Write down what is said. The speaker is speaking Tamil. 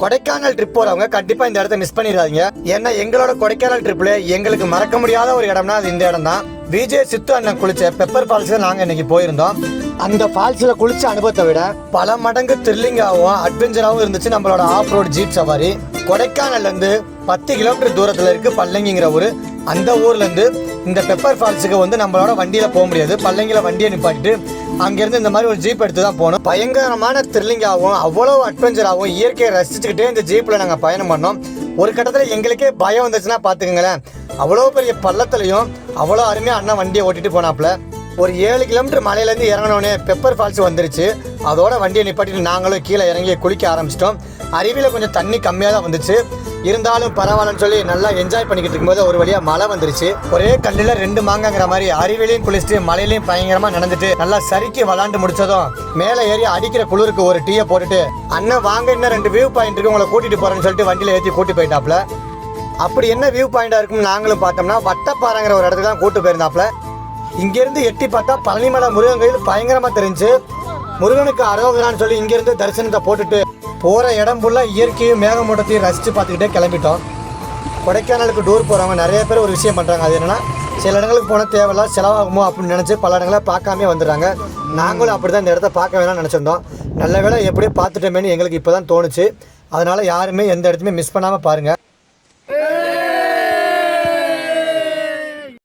கொடைக்கானல் ட்ரிப் போறவங்க கண்டிப்பா இந்த இடத்த மிஸ் பண்ணிடாதீங்க. ஏன்னா எங்களோட கொடைக்கானல் ட்ரிப்ல எங்களுக்கு மறக்க முடியாத ஒரு இடம்னா அது இந்த இடம் தான். விஜய் சித்து அண்ணன் குளிச்ச பெப்பர் ஃபால்ஸ் நாங்க இன்னைக்கு போயிருந்தோம். அந்த ஃபால்ஸ்ல குளிச்ச அனுபவத்தை விட பல மடங்கு த்ரில்லிங்காகவும் அட்வென்ச்சராகவும் இருந்துச்சு நம்மளோட ஆஃப் ரோட் ஜீப் சவாரி. கொடைக்கானல்ல இருந்து 10 கிலோமீட்டர் தூரத்துல இருக்கு பல்லங்கிங்கிற ஊரு. அந்த ஊர்ல இருந்து இந்த பெப்பர் ஃபால்ஸுக்கு வந்து நம்மளோட வண்டியில போக முடியாது. பல்லங்கில வண்டியை நிப்பாட்டிட்டு அங்கிருந்து இந்த மாதிரி ஒரு ஜீப் எடுத்து தான் போகணும். பயங்கரமான த்ரில்லிங்காகவும் அவ்வளோ அட்வென்ச்சராகவும் இயற்கையை ரசிச்சுக்கிட்டே இந்த ஜீப்ல நாங்கள் பயணம் பண்ணோம். ஒரு கட்டத்தில் எங்களுக்கே பயம் வந்துச்சுன்னா பார்த்துக்கங்களேன். அவ்வளோ பெரிய பள்ளத்துலையும் அவ்வளோ அருமையாக அண்ணன் வண்டியை ஓட்டிட்டு போனாப்புல. ஒரு 7 கிலோமீட்டர் மலையிலேருந்து இறங்கினோடனே பெப்பர் ஃபால்ஸ் வந்துருச்சு. அதோட வண்டியை நிப்பாட்டிட்டு நாங்களும் கீழே இறங்கி குளிக்க ஆரம்பிச்சிட்டோம். அருவியில் கொஞ்சம் தண்ணி கம்மியாக தான் வந்துச்சு. இருந்தாலும் பரவாயில்லன்னு சொல்லி நல்லா என்ஜாய் பண்ணிக்கிட்டு இருக்கும்போது ஒரு வழியா மழை வந்துருச்சு. ஒரே கல்லில் 2 மாங்காங்கிற மாதிரி அருவிலையும் குளிச்சுட்டு மலையிலையும் பயங்கரமா நடந்துட்டு நல்லா சறுக்கி விளாண்டு முடிச்சதும் மேலே ஏறி அடிக்கிற குளிருக்கு ஒரு டீயை போட்டுட்டு அண்ணன் வாங்க இன்னும் 2 வியூ பாயிண்ட் இருக்கு உங்களை கூட்டிட்டு போறேன்னு சொல்லிட்டு வண்டியில ஏற்றி கூட்டி போயிட்டாப்ல. அப்படி என்ன வியூ பாயிண்டா இருக்குன்னு நாங்களும் பார்த்தோம்னா வட்டப்பாறைங்கிற ஒரு இடத்துக்கு தான் கூட்டு போயிருந்தாப்ல. இங்கிருந்து எட்டி பார்த்தா பழனிமலை முருகன் கோயில் பயங்கரமா தெரிஞ்சு முருகனுக்கு அரோகரான்னு சொல்லி இங்கிருந்து தரிசனத்தை போட்டுட்டு போகிற இடம் ஃபுல்லாக இயற்கையும் மேகமூட்டத்தையும் ரசித்து பார்த்துக்கிட்டே கிளம்பிட்டோம். கொடைக்கானலுக்கு டூர் போகிறவங்க நிறைய பேர் ஒரு விஷயம் பண்ணுறாங்க. அது என்னென்னா சில இடங்களுக்கு போனால் தேவையில்ல செலவாகுமோ அப்படின்னு நினச்சி பல இடங்களை பார்க்காமே வந்துடுறாங்க. நாங்களும் அப்படி தான் இந்த இடத்த பார்க்க வேணாம்னு நினச்சிருந்தோம். நல்ல வேளை எப்படியும் பார்த்துட்டோமேனு எங்களுக்கு இப்போ தான் தோணுச்சு. அதனால் யாருமே எந்த இடத்துமே மிஸ் பண்ணாமல் பாருங்கள்.